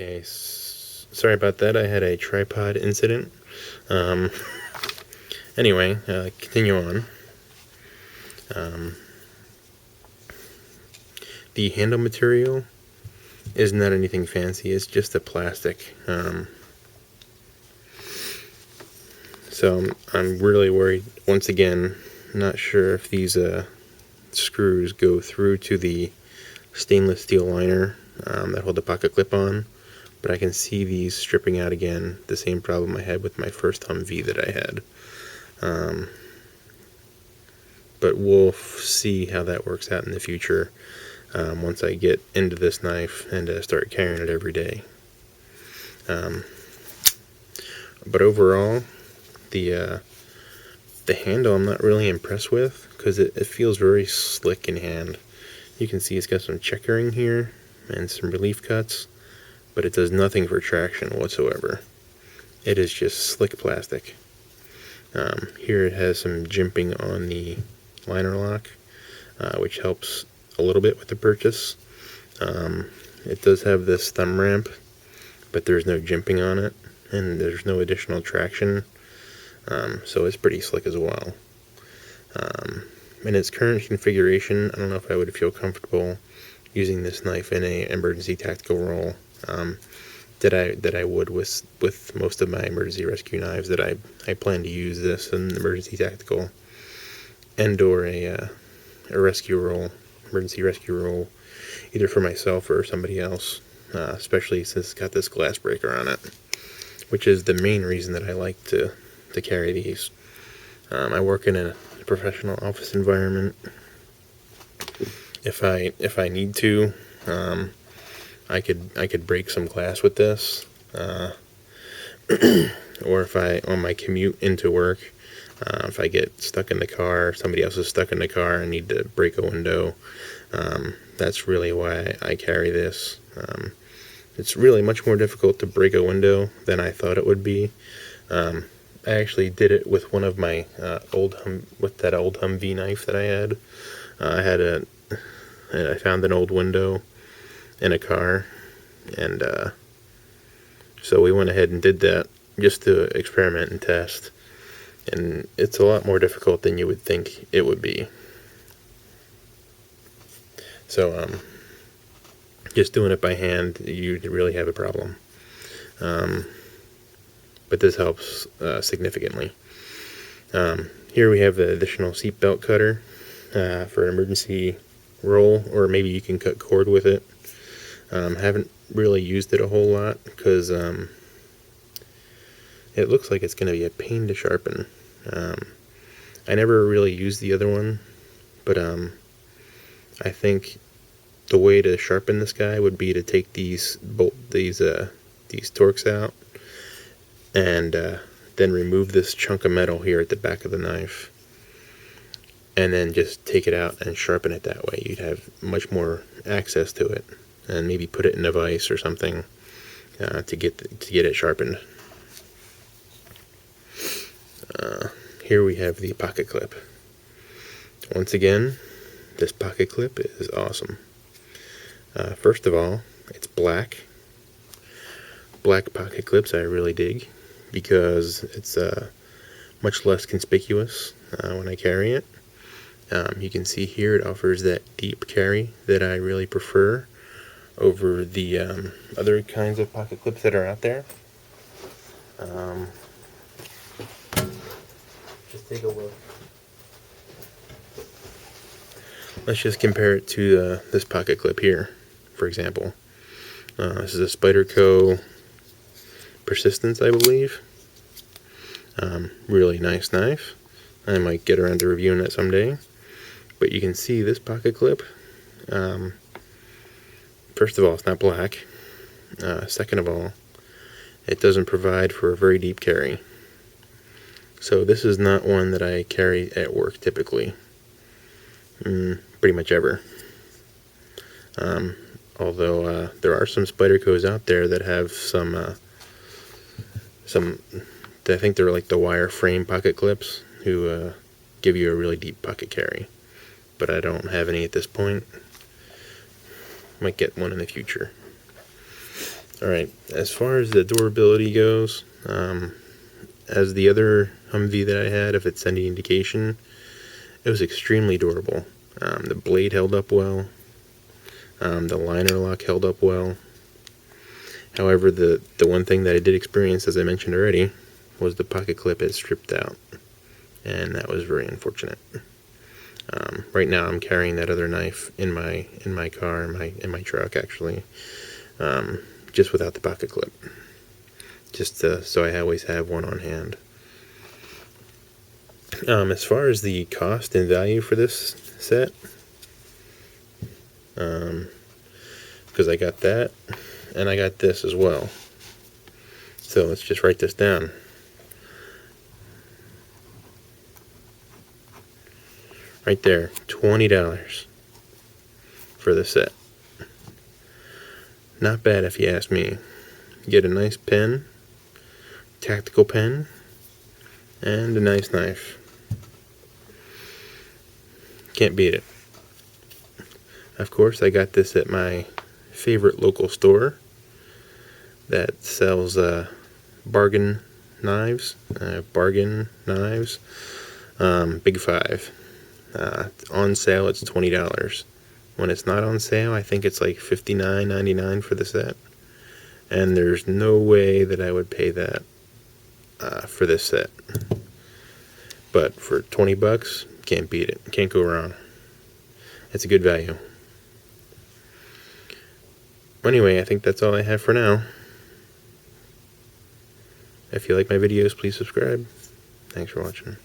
Okay, sorry about that. I had a tripod incident. Anyway, continue on. The handle material is not anything fancy. It's just a plastic. So I'm really worried. Once again, not sure if these screws go through to the stainless steel liner that hold the pocket clip on, but I can see these stripping out again. The same problem I had with my first Humvee that I had. But we'll see how that works out in the future once I get into this knife and start carrying it every day. But overall, the handle I'm not really impressed with, because it feels very slick in hand. You can see it's got some checkering here and some relief cuts, but it does nothing for traction whatsoever. It is just slick plastic. Here it has some jimping on the liner lock, which helps a little bit with the purchase. It does have this thumb ramp, but there's no jimping on it, and there's no additional traction, so it's pretty slick as well. In its current configuration, I don't know if I would feel comfortable using this knife in a emergency tactical role that I would with most of my emergency rescue knives. That I plan to use this in an emergency tactical and or a rescue role, emergency rescue role, either for myself or somebody else, especially since it's got this glass breaker on it, which is the main reason that I like to carry these. I work in a professional office environment. If I need to, I could break some glass with this, or if on my commute into work, if I get stuck in the car, somebody else is stuck in the car, and need to break a window. That's really why I carry this. It's really much more difficult to break a window than I thought it would be. I actually did it with one of my with that old Humvee knife that I had. I found an old window in a car, and so we went ahead and did that just to experiment and test. And it's a lot more difficult than you would think it would be. So just doing it by hand, you really have a problem. But this helps significantly. Here we have the additional Seatbelt Cutter for an emergency roll, or maybe you can cut cord with it. Haven't really used it a whole lot because it looks like it's going to be a pain to sharpen. I never really used the other one, but I think the way to sharpen this guy would be to take these torques out, and then remove this chunk of metal here at the back of the knife, and then just take it out and sharpen it that way. You'd have much more access to it, and maybe put it in a vise or something to get it sharpened. Here we have the pocket clip. Once again, this pocket clip is awesome. First of all, it's black. Black pocket clips I really dig, because it's much less conspicuous when I carry it. You can see here it offers that deep carry that I really prefer over the other kinds of pocket clips that are out there. Just take a look. Let's just compare it to this pocket clip here, for example. This is a Spyderco Persistence, I believe. Really nice knife. I might get around to reviewing it someday. But you can see this pocket clip. First of all, it's not black. Second of all, it doesn't provide for a very deep carry. So this is not one that I carry at work typically. Pretty much ever. Although there are some Spydercos out there that have some I think they're like the wire frame pocket clips, who give you a really deep pocket carry. But I don't have any at this point. Might get one in the future. Alright, as far as the durability goes, as the other Humvee that I had, if it's any indication, it was extremely durable. The blade held up well. The liner lock held up well. However, the one thing that I did experience, as I mentioned already, was the pocket clip had stripped out, and that was very unfortunate. Right now, I'm carrying that other knife in my car, in my truck actually, just without the pocket clip, just so I always have one on hand. As far as the cost and value for this set, because I got that and I got this as well, so let's just write this down. Right there, $20 for the set. Not bad if you ask me. You get a nice pen, tactical pen, and a nice knife. Can't beat it. Of course, I got this at my favorite local store that sells bargain knives. Big Five. On sale, it's $20. When it's not on sale, I think it's like $59.99 for the set. And there's no way that I would pay that for this set. But for $20, can't beat it. Can't go wrong. It's a good value. Anyway, I think that's all I have for now. If you like my videos, please subscribe. Thanks for watching.